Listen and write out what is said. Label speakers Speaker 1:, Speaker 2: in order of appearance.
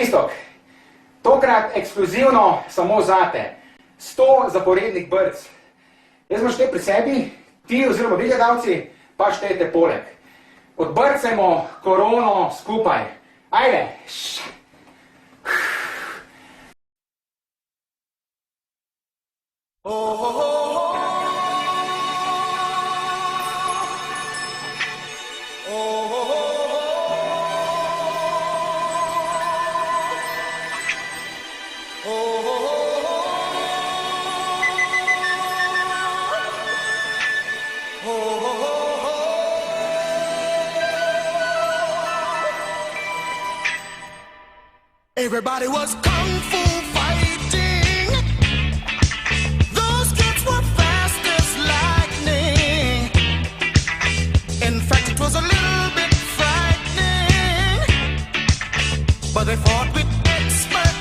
Speaker 1: Iztok, tokrat ekskluzivno samo zate. 100 zaporednih brc. Jaz bom štej pri sebi, ti oziroma vi gledalci pa štejte poleg. Odbrcajmo korono skupaj. Ajde!
Speaker 2: Everybody was kung fu fighting. Those kids were fast as lightning. In fact, it was a little bit frightening, but they fought with expert